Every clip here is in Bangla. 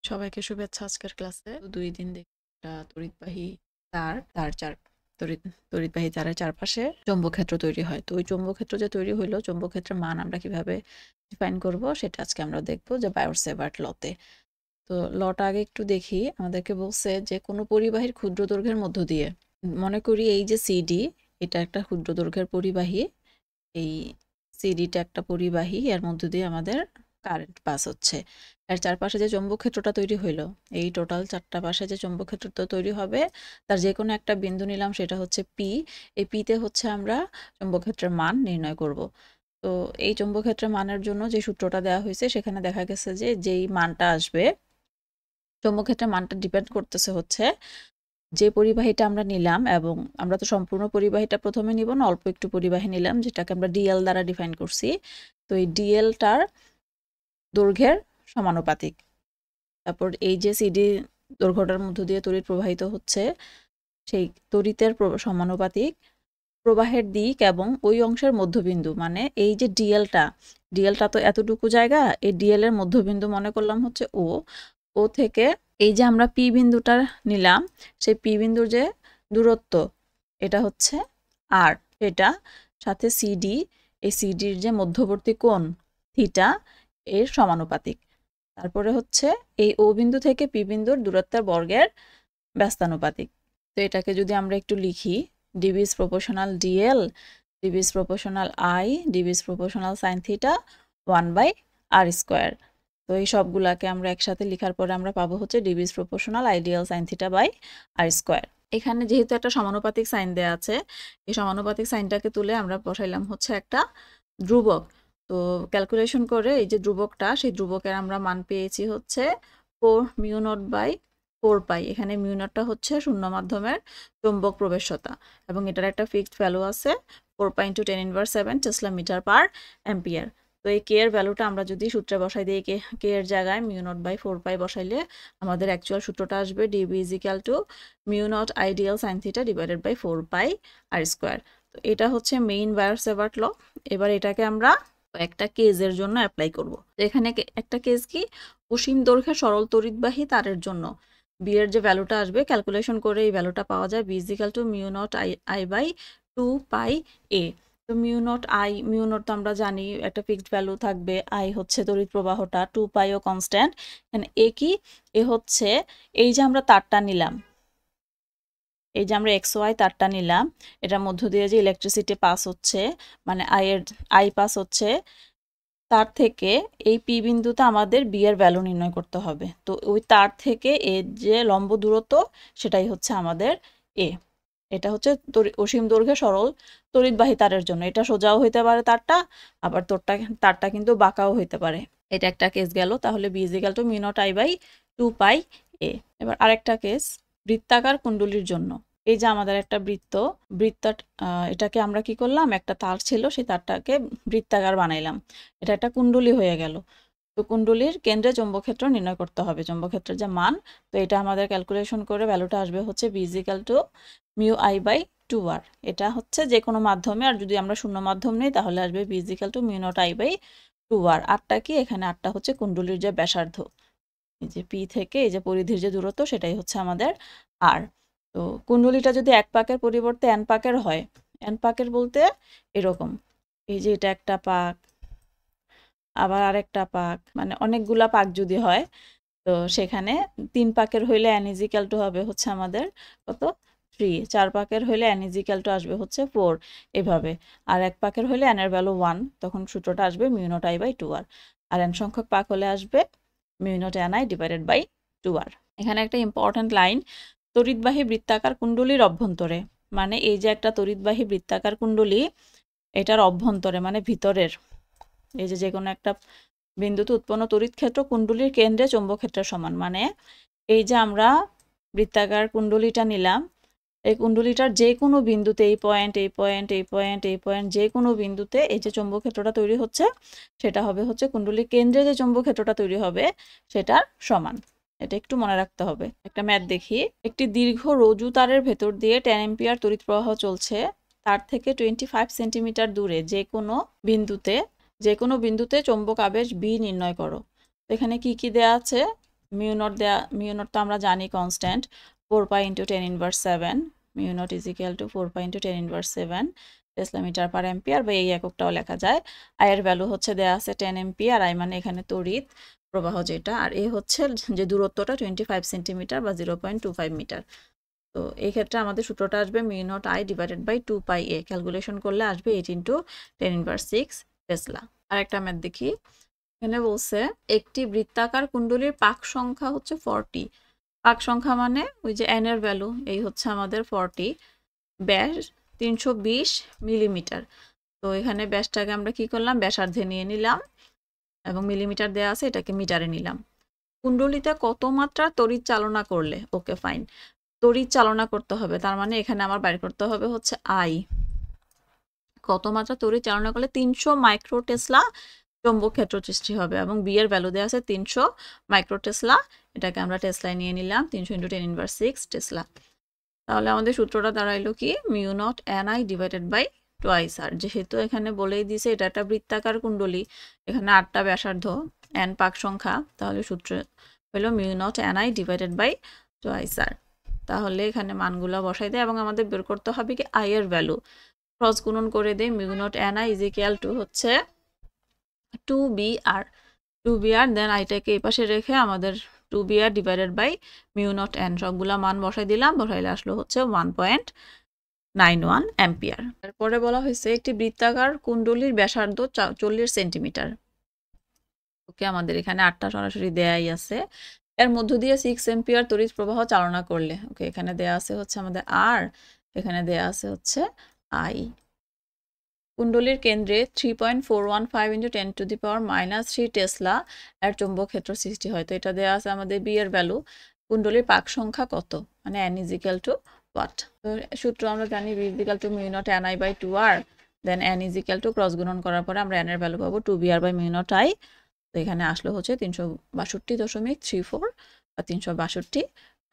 সবাইকে শুভেচ্ছা আজকের ক্লাসে। 2 দিন দেখি একটা তড়িৎবাহী তড়িৎবাহী তারের চারপাশে চৌম্বক ক্ষেত্র তৈরি হয়। তো ওই চৌম্বক ক্ষেত্র যে তৈরি হইলো, চৌম্বক ক্ষেত্রের মান আমরা কিভাবে ডিফাইন করব সেটা আজকে আমরা দেখব যে বায়র-সেভার্ট লতে। তো লটা আগে একটু দেখি। আমাদেরকে বলছে যে কোনো পরিবাহীর ক্ষুদ্র দৈর্ঘ্যের মধ্য দিয়ে, মনে করি এই যে সিডি, এটা একটা ক্ষুদ্র দৈর্ঘ্যের পরিবাহী। এই সিডিটা একটা পরিবাহী, এর মধ্য দিয়ে আমাদের কারেন্ট পাস হচ্ছে। এর চারপাশে যে চৌম্বক ক্ষেত্রটা তৈরি হইলো, এই টোটাল 4টা পাশে যে চৌম্বক ক্ষেত্রটা তৈরি হবে, তার যে কোনো একটা বিন্দু নিলাম, সেটা হচ্ছে পি। এই পিতে হচ্ছে আমরা চৌম্বক ক্ষেত্রের মান নির্ণয় করব। তো এই চৌম্বক ক্ষেত্রের মানের জন্য যে সূত্রটা দেওয়া হয়েছে, সেখানে দেখা গেছে যে যেই মানটা আসবে, চৌম্বক ক্ষেত্রের মানটা ডিপেন্ড করতেছে হচ্ছে যে পরিবাহীটা আমরা নিলাম, এবং আমরা তো সম্পূর্ণ পরিবাহীটা প্রথমে নিব না, অল্প একটু পরিবাহী নিলাম যেটাকে আমরা ডিএল দ্বারা ডিফাইন করছি। তো এই ডিএলটার দৈর্ঘ্যের সমানুপাতিক। তারপর এই যে সিডি দৈর্ঘ্যটার মধ্য দিয়ে তড়িৎ প্রবাহিত হচ্ছে, সেই তড়িতের সমানুপাতিক প্রবাহের দিক এবং ওই অংশের মধ্যবিন্দু, মানে এই যে ডিএলটা তো এতটুকু জায়গা, এই ডিএল এর মধ্যবিন্দু মনে করলাম হচ্ছে ও থেকে এই যে আমরা পি বিন্দুটা নিলাম, সেই পি বিন্দুর যে দূরত্ব, এটা হচ্ছে আর, এটা সাথে সিডি, এই সিডির যে মধ্যবর্তী কোণ থিটা, এর সমানুপাতিক। তারপরে হচ্ছে এই ও বিন্দু থেকে পি বিন্দুর দূরত্বের বর্গের ব্যস্তানুপাতিক। তো এটাকে যদি আমরা একটু লিখি, DB is proportional DL, DB is proportional I, DB is proportional sine theta 1/r²। তো এই সবগুলাকে আমরা একসাথে লেখার পরে আমরা পাবো হচ্ছে dB is proportional I dl sine theta by r²। এখানে যেহেতু একটা সমানুপাতিক সাইন দেয়া আছে, এই সমানুপাতিক সাইনটাকে তুলে আমরা বসাইলাম হচ্ছে একটা ধ্রুবক। তো ক্যালকুলেশন করে এই যে ধ্রুবকটা, সেই ধ্রুবকের আমরা মান পেয়েছি হচ্ছে 4μ0/4π। এখানে μ0টা হচ্ছে শূন্য মাধ্যমের চৌম্বক প্রবেশতা, এবং এটার একটা ফিক্সড ভ্যালু আছে 4π × 10⁻⁷ টেসলা মিটার পার অ্যাম্পিয়ার। তো এই কে এর ভ্যালুটা আমরা যদি সূত্রে বসাই দিই, কে এর জায়গায় μ0/4π বসাইলে আমাদের অ্যাকচুয়াল সূত্রটা আসবে dB is equal to μ0 I dl sine theta divided by 4πr²। তো এটা হচ্ছে মেইন বায়র-সেভার্ট ল। এবার এটাকে আমরা একটা কেজের জন্য অ্যাপ্লাই করব। এখানে একটা কেজ কি, অসীম দৈর্ঘ্যের সরল তড়িৎবাহী তারের জন্য বি এর যে ভ্যালুটা আসবে, ক্যালকুলেশন করে এই ভ্যালুটা পাওয়া যায়, B is equal to μ0 I/2πa। তো μ0 তো আমরা জানি একটা ফিক্সড ভ্যালু থাকবে, আই হচ্ছে তড়িৎ প্রবাহটা, 2π ও কনস্ট্যান্ট। এখানে এ কি, এ হচ্ছে এই যে আমরা তারটা নিলাম, এই যে আমরা XY তারটা নিলাম, এটার মধ্য দিয়ে যে ইলেকট্রিসিটি পাস হচ্ছে, মানে আই পাস হচ্ছে, তার থেকে এই পি বিন্দুতে আমাদের বি এর ভ্যালু নির্ণয় করতে হবে। তো ওই তার থেকে এর যে লম্ব দূরত্ব, সেটাই হচ্ছে আমাদের এ। এটা হচ্ছে অসীম দৈর্ঘ্যে সরল তড়িৎবাহী তারের জন্য। এটা সোজাও হইতে পারে তারটা, আবার তারটা কিন্তু বাঁকাও হইতে পারে। এটা একটা কেস গেল। তাহলে B is equal to μ0 I/2πa। এবার আরেকটা কেস, বৃত্তাকার কুণ্ডলীর জন্য। এই যে আমাদের একটা বৃত্ত, এটাকে আমরা কি করলাম, একটা তার ছিল, সেই তারটাকে বৃত্তাকার বানাইলাম, এটা একটা কুণ্ডলী হয়ে গেল। তো কুণ্ডলীর কেন্দ্রে চৌম্বক ক্ষেত্র নির্ণয় করতে হবে, চৌম্বক ক্ষেত্রের যে মান। তো এটা আমাদের ক্যালকুলেশন করে ভ্যালুটা আসবে হচ্ছে B is equal two μI/2r। এটা হচ্ছে যে কোনো মাধ্যমে, আর যদি আমরা শূন্য মাধ্যম নেই তাহলে আসবে B is equal to μ0 I/2r। আরটা কি, এখানে আরটা হচ্ছে কুণ্ডলীর যে ব্যাসার্ধ, এই যে পি থেকে এই যে পরিধির যে দূরত্ব, সেটাই হচ্ছে আমাদের আর। তো কুণ্ডলীটা যদি এক পাকের পরিবর্তে n পাকের হয়, n পাকের বলতে এরকম, এই যে এটা একটা পাক, আবার আরেকটা পাক, মানে অনেকগুলা পাক যদি হয়, তো সেখানে 3 পাকের হইলে n ইজ ইকুয়াল টু হবে হচ্ছে আমাদের কত, 3। 4 পাকের হইলে n ইজ ইকুয়াল টু আসবে হচ্ছে 4, এভাবে। আর 1 পাকের হইলে n এর ভ্যালু 1, তখন সূত্রটা আসবে μ0 I/2r। আর n সংখ্যক পাক হলে আসবে μ0 ni ডিভাইডেড বাই 2r। এখানে একটা ইম্পর্ট্যান্ট লাইন, তড়িৎবাহী বৃত্তাকার কুণ্ডলীর অভ্যন্তরে, মানে এই যে একটা তড়িৎবাহী বৃত্তাকার কুণ্ডলী, এটার অভ্যন্তরে মানে ভিতরের, এই যে কোনো একটা বিন্দুতে উৎপন্ন তড়িৎ ক্ষেত্র কুণ্ডলীর কেন্দ্রে চৌম্বক ক্ষেত্রের সমান। মানে এই যে আমরা বৃত্তাকার কুণ্ডলীটা নিলাম, এই কুণ্ডলীটার যে কোনো বিন্দুতে, এই পয়েন্ট, এই পয়েন্ট, এই পয়েন্ট, এই পয়েন্ট, যে কোনো বিন্দুতে এই যে চৌম্বক ক্ষেত্রটা তৈরি হচ্ছে, সেটা হবে হচ্ছে কুণ্ডলীর কেন্দ্রে যে চৌম্বক ক্ষেত্রটা তৈরি হবে সেটার সমান। এটা একটু মনে রাখতে হবে। একটা ম্যাথ দেখি, একটি দীর্ঘ রজ্জু তারের ভেতর দিয়ে 10 অ্যাম্পিয়ার তড়িৎ প্রবাহ চলছে, তার থেকে 25 সেন্টিমিটার দূরে যে কোনো বিন্দুতে চৌম্বক আবেশ বি নির্ণয় করো। তো এখানে কি কি দেয়া আছে, মিউ নট তো আমরা জানি constant 4 pi into 10 inverse 7, mu naught is equal to 4 pi into 10 inverse 7 tesla metre per ampere, বা এই এককটাও লেখা যায়। আই এর ভ্যালু হচ্ছে দেয়া আছে 10 অ্যাম্পিয়ার, আই মানে এখানে তড়িৎ প্রবাহ যেটা, আর এ হচ্ছে যে দূরত্বটা 25 সেন্টিমিটার বা 0.25 মিটার। তো এই ক্ষেত্রে আমাদের সূত্রটা আসবে mu naught I divided by 2 pi a, calculation করলে আসবে 8 ইন্টু 10 ইনভার্স 6 টেসলা। আর একটা ম্যাথ দেখি, এখানে বলছে একটি বৃত্তাকার কুণ্ডলীর পাক সংখ্যা হচ্ছে 40। পাক সংখ্যা মানে ওই যে n এর ভ্যালু, এই হচ্ছে আমাদের 40, ব্যাস 320 মিলিমিটার। তো এখানে ব্যাসটাকে আমরা কি করলাম, ব্যাসার্ধে নিয়ে নিলাম এবং মিলিমিটার দেওয়া আছে, এটাকে মিটারে নিলাম। কুণ্ডলীতে কত মাত্রা তড়িৎ চালনা করলে, ওকে ফাইন, তড়িৎ চালনা করতে হবে, তার মানে এখানে আমার বাইর করতে হবে হচ্ছে আই। কত মাত্রা তড়িৎ চালনা করলে 300 মাইক্রো টেসলা চৌম্বক ক্ষেত্র সৃষ্টি হবে, এবং বি এর ভ্যালু দেওয়া আছে 300 মাইক্রো টেসলা, এটাকে আমরা টেসলায় নিয়ে নিলাম 300 ইন্টু 10 ইনভার্স 6 টেসলা। তাহলে আমাদের সূত্রটা দাঁড়াইলো কি, mu naught N I divided by twice R. যেহেতু এখানে বলেই দিছে এটা একটা বৃত্তাকার কুণ্ডলী, এখানে 8টা ব্যাসার্ধ, এন পাক সংখ্যা, তাহলে সূত্র হলো mu naught N I divided by twice R. তাহলে এখানে মানগুলো বসাই দেয় এবং আমাদের বের করতে হবে কি আই এর ভ্যালু, ক্রস গুণন করে দেয়, mu naught N I is equal two হচ্ছে 2br, 2br, দেন আইটাকে এই পাশে রেখে আমাদের 2br divided by mu naught N, সবগুলা মান বসাই দিলাম, বসাইলে আসলো হচ্ছে 1.91 অ্যাম্পিয়ার। তারপরে বলা হয়েছে একটি বৃত্তাকার কুণ্ডলীর ব্যাসার্ধ 40 সেন্টিমিটার। ওকে, আমাদের এখানে 8টা সরাসরি দেয়াই আছে, এর মধ্য দিয়ে 6 অ্যাম্পিয়ার তড়িৎ প্রবাহ চালনা করলে, ওকে এখানে দেয়া আছে হচ্ছে আমাদের আর, এখানে দেয়া আছে হচ্ছে আই। কুণ্ডলীর কেন্দ্রে 3.415 into 10 to the power -3 Tesla এর চৌম্বক ক্ষেত্র সৃষ্টি হয়। তো এটা দেওয়া আছে আমাদের বি এর ভ্যালু, কুণ্ডলীর পাক সংখ্যা কত, মানে n is equal to what. তো সূত্র আমরা জানি B is equal to mu naught N I by 2r, then n is equal to cross গুণন করার পরে আমরা n এর ভ্যালু পাবো 2br by mu naught I. তো এখানে আসলো হচ্ছে 362.34 বা 362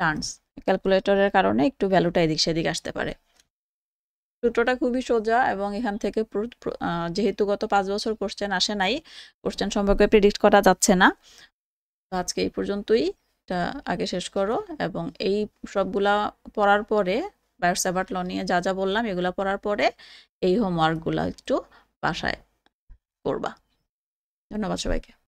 টার্নস। ক্যালকুলেটরের কারণে একটু ভ্যালুটা এদিক সেদিক আসতে পারে। সূত্রটা খুবই সোজা, এবং এখান থেকে যেহেতু গত 5 বছর কোশ্চেন আসে নাই, কোশ্চেন সম্পর্কে প্রেডিক্ট করা যাচ্ছে না। তো আজকে এই পর্যন্তই, এটা আগে শেষ করো, এবং এই সবগুলা পড়ার পরে বায়োট-স্যাভার্ট ল নিয়ে যা যা বললাম এগুলা পড়ার পরে এই হোমওয়ার্কগুলো একটু বাসায় করবা। ধন্যবাদ সবাইকে।